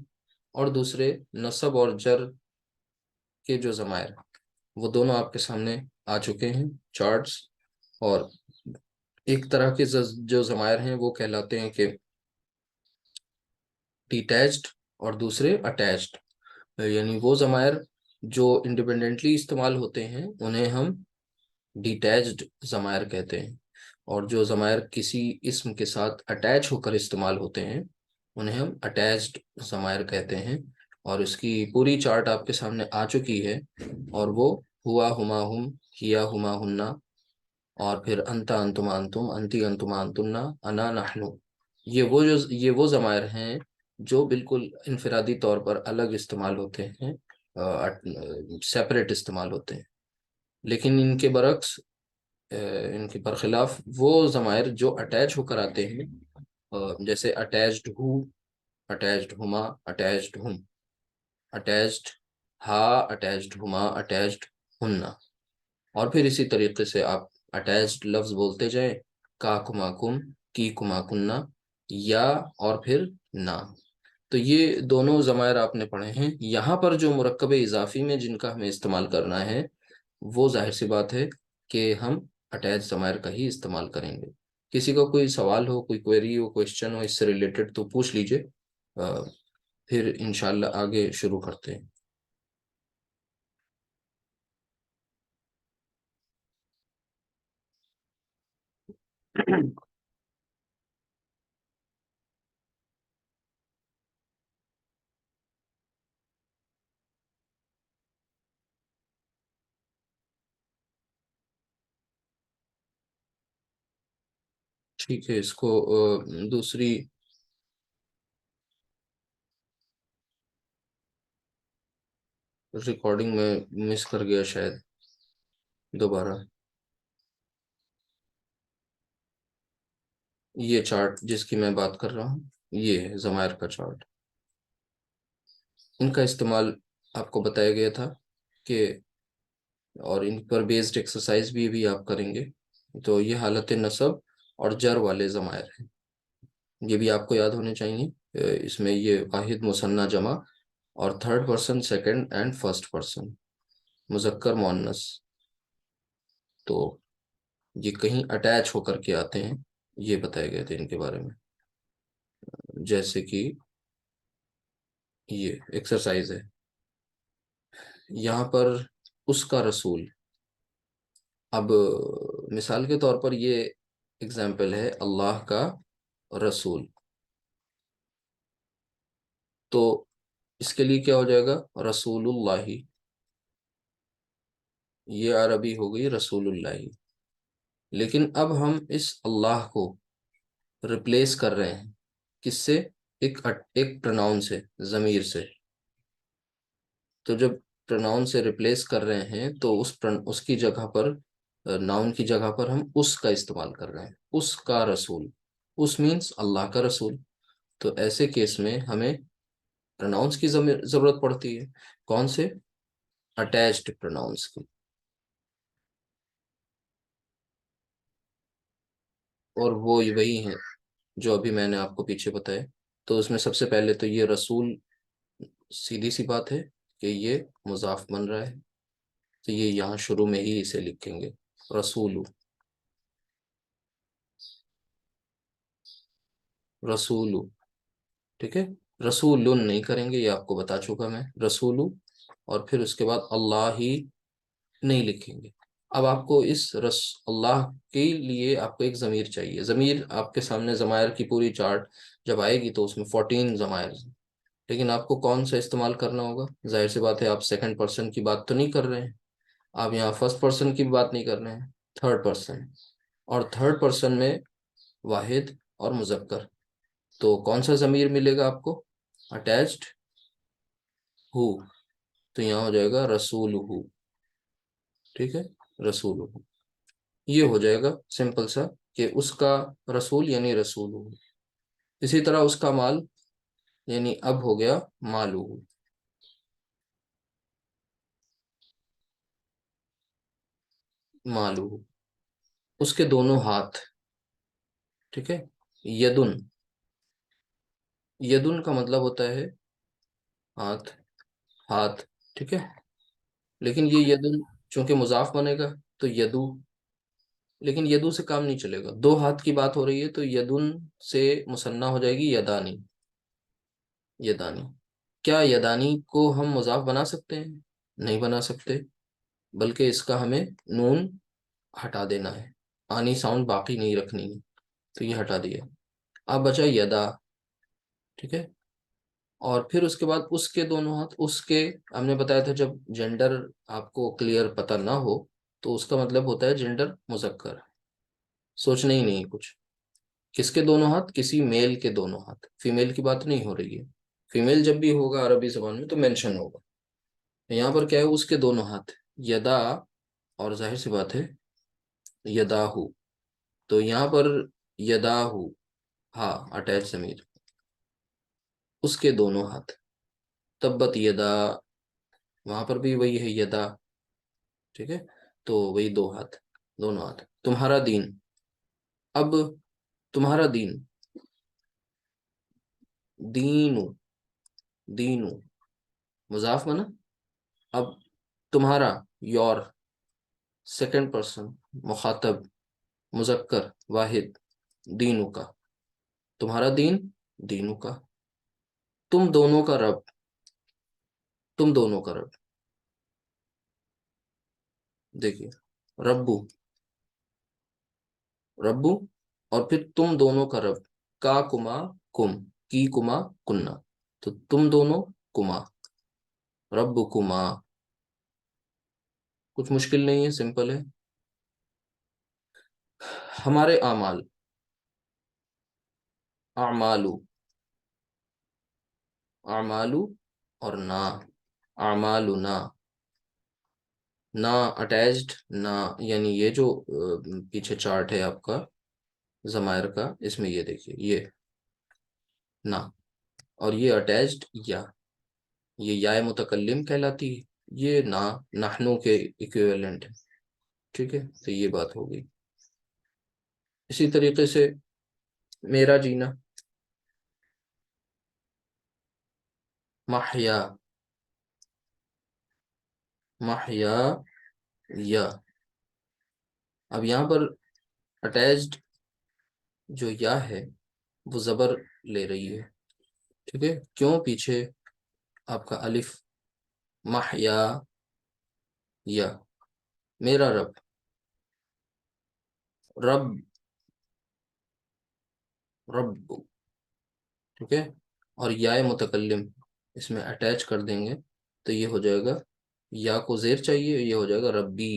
اور دوسرے نصب اور جر کے جو ضمائر ہیں، وہ دونوں آپ کے سامنے آ چکے ہیں چارٹس۔ اور ایک طرح کے جو ضمائر ہیں وہ کہلاتے ہیں کہ ڈیٹیچڈ، اور دوسرے اٹیچڈ، یعنی وہ ضمائر جو انڈیپینڈنٹلی استعمال ہوتے ہیں انہیں ہم ڈیٹیچڈ ضمائر کہتے ہیں، اور جو ضمائر کسی اسم کے ساتھ اٹیچ ہو کر استعمال ہوتے ہیں انہیں ہم اٹیچڈ ضمائر کہتے ہیں۔ اور اس کی پوری چارٹ آپ کے سامنے آ چکی ہے، اور وہ ہوا، ہما، ہم، ہیا، ہما، ہننا، اور پھر انتا، انتما، انتم، انتی، انتما، انتنا، انا، نحنو۔ یہ وہ ضمائر ہیں جو بالکل انفرادی طور پر الگ استعمال ہوتے ہیں، سیپریٹ استعمال ہوتے ہیں۔ لیکن ان کے برعکس، ان کے برخلاف وہ ضمائر جو اٹیچ ہو کر آتے ہیں، جیسے اٹیچڈ ہو، اٹیچڈ ہما، اٹیچڈ ہم، اٹیچڈ ہا، اٹیچڈ ہما، اٹیچڈ ہننا، اور پھر اسی طریقے سے آپ اٹیچڈ لفظ بولتے جائیں، کا کما کم، کی کما کننا، یا اور پھر نا۔ تو یہ دونوں ضمائر آپ نے پڑھے ہیں۔ یہاں پر جو مرکب اضافی میں جن کا ہمیں استعمال کرنا ہے، وہ ظاہر سی بات ہے کہ ہم اٹیچ ضمائر کا ہی استعمال کریں گے۔ کسی کا کوئی سوال ہو، کوئی کوئری ہو، کوئسچن ہو اس سے ریلیٹڈ، تو پوچھ لیجئے، پھر انشاءاللہ آگے شروع کرتے ہیں۔ ٹھیک ہے، اس کو دوسری ریکارڈنگ میں مس کر گیا شاید، دوبارہ یہ چارٹ جس کی میں بات کر رہا ہوں، یہ ہے ضمائر کا چارٹ۔ ان کا استعمال آپ کو بتایا گیا تھا کہ، اور ان پر بیسڈ ایکسرسائز بھی آپ کریں گے۔ تو یہ حالت نصب اور جر والے ضمائر ہیں، یہ بھی آپ کو یاد ہونے چاہیے۔ اس میں یہ واحد، مثنیٰ، جمع، اور third person, second and first person, مذکر، مؤنث، تو یہ کہیں اٹیچ ہو کر کے آتے ہیں، یہ بتائے گئے تھے ان کے بارے میں۔ جیسے کہ یہ ایکسرسائز ہے، یہاں پر اس کا رسول، اب مثال کے طور پر یہ اگزامپل ہے اللہ کا رسول، تو اس کے لیے کیا ہو جائے گا؟ رسول اللہ، یہ عربی ہو گئی رسول اللہ۔ لیکن اب ہم اس اللہ کو ریپلیس کر رہے ہیں، کس سے؟ ایک پروناؤن سے، ضمیر سے۔ تو جب پروناؤن سے ریپلیس کر رہے ہیں تو اس کی جگہ پر، ناؤن کی جگہ پر ہم اس کا استعمال کر رہے ہیں، اس کا رسول، اس مینس اللہ کا رسول، تو ایسے کیس میں ہمیں پروناؤنس کی ضرورت پڑتی ہے۔ کون سے؟ اٹیچڈ پروناؤنس کی۔ اور وہ وہی ہیں جو ابھی میں نے آپ کو پیچھے بتایا۔ تو اس میں سب سے پہلے تو یہ رسول، سیدھی سی بات ہے کہ یہ مضاف بن رہا ہے، تو یہ یہاں شروع میں ہی اسے لکھیں گے، رسول، رسول، ٹھیک ہے۔ رسول نہیں کریں گے، یہ آپ کو بتا چکا میں، رسول، اور پھر اس کے بعد اللہ ہی نہیں لکھیں گے۔ اب آپ کو اس اللہ کے لیے آپ کو ایک ضمیر چاہیے۔ ضمیر آپ کے سامنے ضمائر کی پوری چارٹ جب آئے گی تو اس میں 14 ضمائر ہیں، لیکن آپ کو کون سا استعمال کرنا ہوگا؟ ظاہر سی بات ہے آپ سیکنڈ پرسن کی بات تو نہیں کر رہے ہیں، آپ یہاں فرسٹ پرسن کی بات نہیں کر رہے ہیں، تھرڈ پرسن، اور تھرڈ پرسن میں واحد اور مذکر، تو کون سا ضمیر ملے گا آپ کو؟ اٹیچڈ ہو، تو یہاں ہو جائے گا رسول ہو، ٹھیک ہے، رسول ہو، یہ ہو جائے گا سمپل سا کہ اس کا رسول یعنی رسول ہو۔ اسی طرح اس کا مال یعنی اب ہو گیا مالو، مالو، اس کے دونوں ہاتھ، ٹھیک ہے، یدن، یدن کا مطلب ہوتا ہے ہاتھ، ہاتھ، ٹھیک ہے، لیکن یہ یدن چونکہ مضاف بنے گا تو یدو، لیکن یدو سے کام نہیں چلے گا، دو ہاتھ کی بات ہو رہی ہے تو یدن سے مثنیٰ ہو جائے گی یدانی، یدانی۔ کیا یدانی کو ہم مضاف بنا سکتے ہیں؟ نہیں بنا سکتے، بلکہ اس کا ہمیں نون ہٹا دینا ہے، آنی ساؤنڈ باقی نہیں رکھنی ہے، تو یہ ہٹا دیا۔ اب بچا یدا، ٹھیک ہے، اور پھر اس کے بعد اس کے دونوں ہاتھ، اس کے، ہم نے بتایا تھا جب جینڈر آپ کو کلیئر پتہ نہ ہو تو اس کا مطلب ہوتا ہے جینڈر مذکر، سوچنا ہی نہیں کچھ۔ کس کے دونوں ہاتھ؟ کسی میل کے دونوں ہاتھ، فیمیل کی بات نہیں ہو رہی ہے، فیمیل جب بھی ہوگا عربی زبان میں تو مینشن ہوگا، یہاں پر کیا ہے؟ اس کے دونوں ہاتھ، یدا، اور ظاہر سی بات ہے یداہو، تو یہاں پر یداہو، ہاں اٹیچ ضمیر، اس کے دونوں ہاتھ، تبت یدا، وہاں پر بھی وہی ہے یدا، ٹھیک ہے، تو وہی دو ہاتھ، دونوں ہاتھ، تمہارا دین، اب تمہارا دین، دینو، دینو، مضاف بنا، اب تمہارا، یور، سیکنڈ پرسن، مخاطب، مذکر، واحد، دینو کا، تمہارا دین، دینو کا، تم دونوں کا رب، تم دونوں کا رب، دیکھیے، ربو، ربو، اور پھر تم دونوں کا رب، کا کما کم، کی کما کننا، تو تم دونوں کما، رب کما، کچھ مشکل نہیں ہے، سمپل ہے۔ ہمارے اعمال، اعمالو، اعمالو، اور نا، اعمالنا، نا اٹیچڈ، نا، یعنی یہ جو پیچھے چارٹ ہے آپ کا ضمائر کا، اس میں یہ دیکھیے، یہ نا، اور یہ اٹیچڈ یا، یہ یا متکلم کہلاتی ہے، یہ نا نحنو کے ایکویولنٹ ہے، ٹھیک ہے، تو یہ بات ہو گئی۔ اسی طریقے سے میرا جینا، محیا، محیا یا، اب یہاں پر اٹیچڈ جو یا ہے وہ زبر لے رہی ہے، ٹھیک ہے، کیوں؟ پیچھے آپ کا الف، محیا یا، میرا رب، رب، رب، ٹھیک ہے، اور یا متکلم اس میں اٹیچ کر دیں گے تو یہ ہو جائے گا، یا کو زیر چاہیے، یہ ہو جائے گا ربی،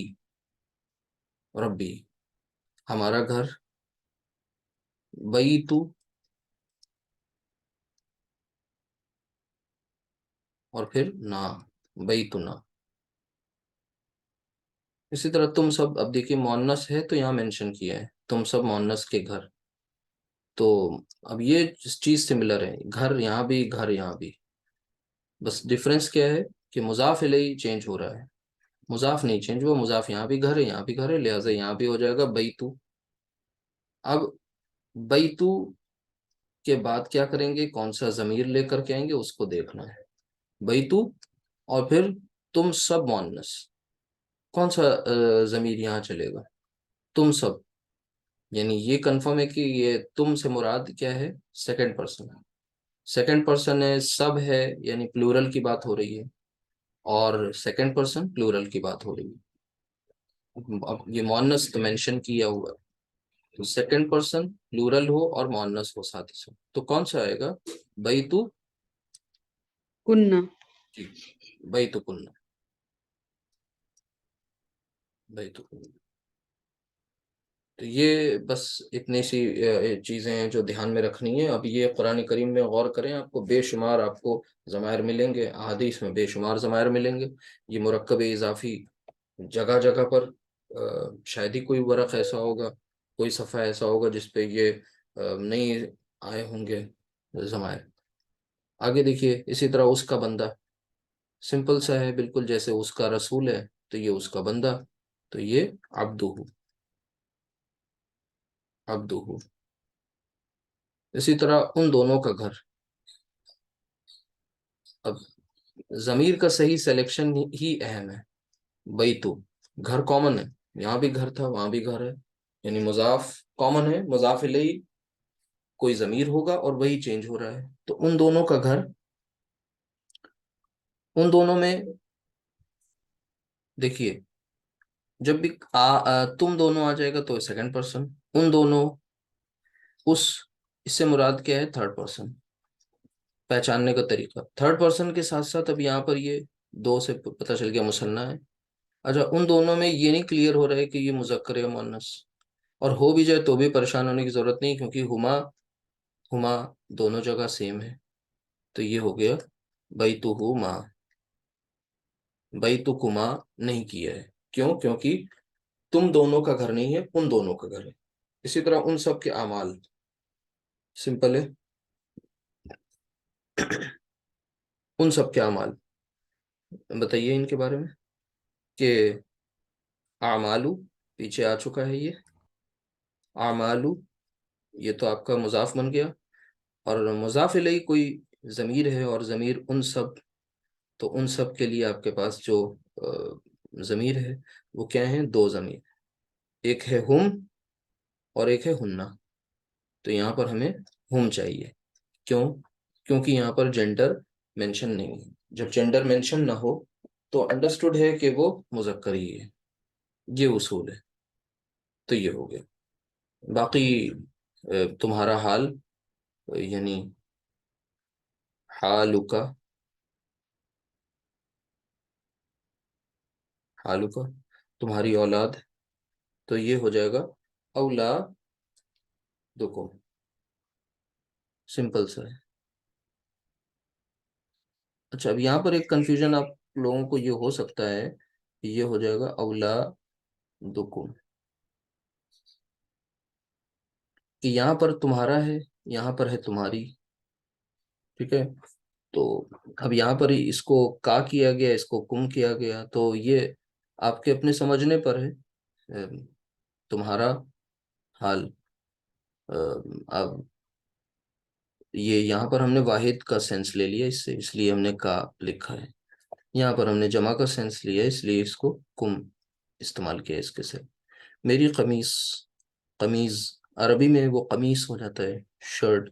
ربی، ہمارا گھر، بیتو، اور پھر نا، بیتنا، اسی طرح تم سب، اب دیکھیے مؤنث ہے تو یہاں مینشن کیا ہے تم سب مؤنث کے گھر، تو اب یہ چیز سملر ہے، گھر یہاں بھی گھر یہاں بھی، بس ڈفرینس کیا ہے کہ مضاف الیہ چینج ہو رہا ہے، مضاف نہیں چینج ہوا، مضاف یہاں بھی گھر ہے یہاں بھی گھر ہے، لہٰذا یہاں بھی ہو جائے گا بیتو۔ اب بیتو کے بعد کیا کریں گے، کون سا ضمیر لے کر کے آئیں گے اس کو دیکھنا ہے، بیتو اور پھر تم سب مؤنث، کون سا ضمیر یہاں چلے گا، تم سب، یعنی یہ کنفرم ہے کہ یہ تم سے مراد کیا ہے، سیکنڈ پرسن، سیکنڈ پرسن ہے، سب ہے یعنی پلورل کی بات ہو رہی ہے، اور سیکنڈ پرسن پلورل کی بات ہو رہی ہے، اب یہ مؤنث تو مینشن کیا ہوا ہے، تو سیکنڈ پرسن پلورل ہو اور مؤنث ہو ساتھ ہی ساتھ، تو کون سا آئے گا، بیتو، کنہ، جی بیتو کنہ، بیتو کنہ۔ تو یہ بس اتنی سی چیزیں ہیں جو دھیان میں رکھنی ہے۔ اب یہ قرآن کریم میں غور کریں، آپ کو بے شمار آپ کو ضمائر ملیں گے، احادیث میں بے شمار ضمائر ملیں گے، یہ مرکب اضافی جگہ جگہ پر، شاید ہی کوئی ورق ایسا ہوگا، کوئی صفحہ ایسا ہوگا جس پہ یہ نہیں آئے ہوں گے ضمائر۔ آگے دیکھیے، اسی طرح اس کا بندہ، سمپل سا ہے بالکل، جیسے اس کا رسول ہے تو یہ اس کا بندہ، تو یہ عبدہ، عبدہ۔ اسی طرح ان دونوں کا گھر، اب ضمیر کا صحیح سلیکشن ہی اہم ہے، بیتو، گھر کامن ہے، یہاں بھی گھر تھا وہاں بھی گھر ہے، یعنی مضاف کامن ہے، مضاف الیہ کوئی ضمیر ہوگا اور وہی چینج ہو رہا ہے، تو ان دونوں کا گھر، ان دونوں میں دیکھیے جب بھی تم دونوں آ جائے گا تو سیکنڈ پرسن، ان دونوں، اس سے مراد کیا ہے، تھرڈ پرسن، پہچاننے کا طریقہ تھرڈ پرسن کے ساتھ ساتھ اب یہاں پر یہ دو سے پتہ چل گیا مثنیٰ ہے۔ اچھا، ان دونوں میں یہ نہیں کلیئر ہو رہا ہے کہ یہ مذکر ہے یا مؤنث، اور ہو بھی جائے تو بھی پریشان ہونے کی ضرورت نہیں، کیونکہ ہما دونوں جگہ سیم ہے، تو یہ ہو گیا بیتہما، بیتکما نہیں کیا ہے، کیونکہ تم دونوں کا گھر نہیں ہے، ان دونوں کا گھر ہے۔ اسی طرح ان سب کے اعمال، سمپل ہے، ان سب کے اعمال بتائیے ان کے بارے میں، کہ اعمالو پیچھے آ چکا ہے، یہ اعمالو یہ تو آپ کا مضاف بن گیا، اور مضاف الیہ کوئی ضمیر ہے، اور ضمیر ان سب، تو ان سب کے لیے آپ کے پاس جو ضمیر ہے وہ کیا ہیں، دو ضمیر، ایک ہے ہم اور ایک ہے ہنہ، تو یہاں پر ہمیں ہم چاہیے، کیونکہ یہاں پر جینڈر مینشن نہیں ہے، جب جینڈر مینشن نہ ہو تو انڈرسٹوڈ ہے کہ وہ مذکر ہی ہے، یہ اصول ہے، تو یہ ہو گیا۔ باقی تمہارا حال، یعنی حالکا، حالکا تمہاری اولاد، تو یہ ہو جائے گا اولادکم، سمپل سا ہے۔ اچھا، اب یہاں پر ایک کنفیوژن آپ لوگوں کو یہ ہو سکتا ہے کہ یہ ہو جائے گا اولادکم، کہ یہاں پر تمہارا ہے، یہاں پر ہے تمہاری، ٹھیک ہے، تو اب یہاں پر اس کو کا کیا گیا، اس کو کم کیا گیا، تو یہ آپ کے اپنے سمجھنے پر ہے، تمہارا حال، اب یہ یہاں پر ہم نے واحد کا سینس لے لیا اس سے، اس لیے ہم نے کا لکھا ہے، یہاں پر ہم نے جمع کا سینس لیا اس لیے اس کو کم استعمال کیا اس کے ساتھ۔ میری قمیص، قمیض عربی میں وہ قمیص ہو جاتا ہے، شرٹ،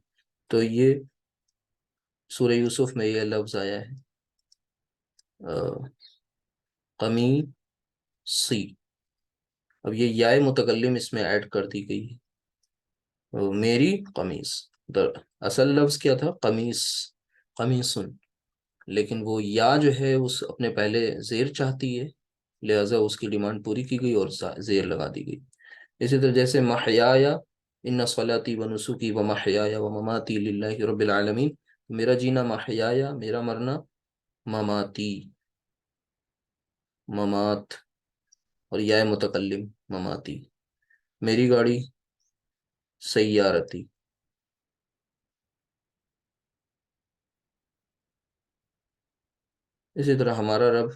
تو یہ سورہ یوسف میں یہ لفظ آیا ہے، قمیصی، اب یہ یائے متکلم اس میں ایڈ کر دی گئی ہے، میری قمیص، اصل لفظ کیا تھا، قمیص، قمیصن، لیکن وہ یا جو ہے اس اپنے پہلے زیر چاہتی ہے، لہٰذا اس کی ڈیمانڈ پوری کی گئی اور زیر لگا دی گئی۔ اسی طرح جیسے محیایا، ان صلاتی و نسکی و محیایا و مماتی للہ رب العالمین، میرا جینا محیایا، میرا مرنا، مماتی، ممات، اور یا متکلم مماتی. میری گاڑی سیارتی. اسی طرح ہمارا رب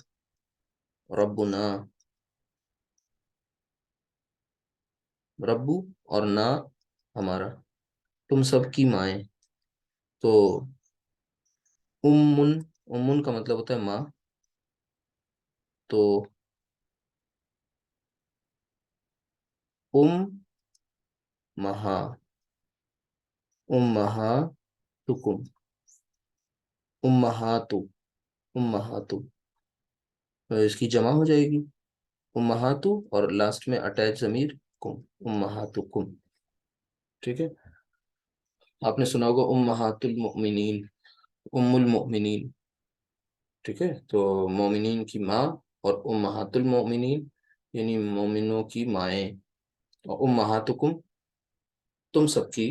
ربنا. ربو اور نا ہمارا. تم سب کی مائیں. تو امن کا مطلب ہوتا ہے ماں. تو مہا امہاتکم. امہاتو امہاتو اس کی جمع ہو جائے گی امہاتو اور لاسٹ میں اٹیچ ضمیر کم. امہاتکم. ٹھیک ہے. آپ نے سنا ہوگا امہات المؤمنین. المؤمنین. ٹھیک ہے. تو مومنین کی ماں اور امہات المؤمنین یعنی مومنوں کی مائیں. اور امہاتکم تم سب کی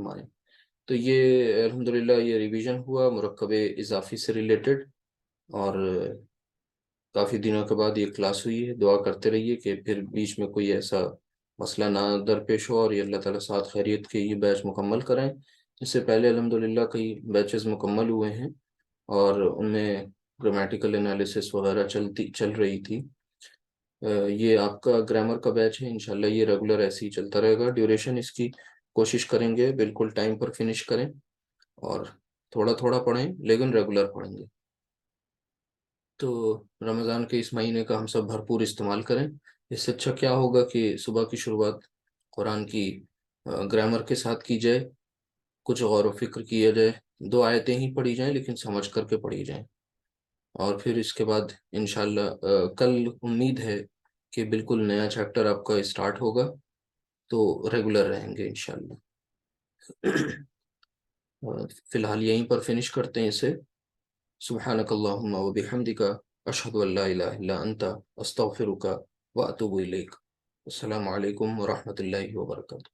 مائیں. تو یہ الحمدللہ یہ ریویژن ہوا مرکب اضافی سے ریلیٹڈ. اور کافی دنوں کے بعد یہ کلاس ہوئی ہے. دعا کرتے رہیے کہ پھر بیچ میں کوئی ایسا مسئلہ نہ درپیش ہو اور یہ اللہ تعالیٰ ساتھ خیریت کے یہ بیچ مکمل کریں. اس سے پہلے الحمدللہ کئی بیچز مکمل ہوئے ہیں اور ان میں گرامیٹیکل انالیسس وغیرہ چل رہی تھی. یہ آپ کا گرامر کا بیچ ہے. انشاءاللہ یہ ریگولر ایسے ہی چلتا رہے گا. ڈیوریشن اس کی کوشش کریں گے بالکل ٹائم پر فنش کریں اور تھوڑا تھوڑا پڑھیں لیکن ریگولر پڑھیں گے. تو رمضان کے اس مہینے کا ہم سب بھرپور استعمال کریں. اس سے اچھا کیا ہوگا کہ صبح کی شروعات قرآن کی گرامر کے ساتھ کی جائے. کچھ غور و فکر کیا جائے. 2 آیتیں ہی پڑھی جائیں لیکن سمجھ کر کے پڑھی جائیں. اور پھر اس کے بعد انشاءاللہ کل امید ہے کہ بالکل نیا چیپٹر آپ کا اسٹارٹ ہوگا. تو ریگولر رہیں گے انشاءاللہ. فی الحال یہیں پر فنش کرتے ہیں اسے. سبحانک اللہم و بحمدک اشہد ان لا الہ الا انت استغفرک و اتوب الیک. السلام علیکم ورحمۃ اللہ وبرکاتہ.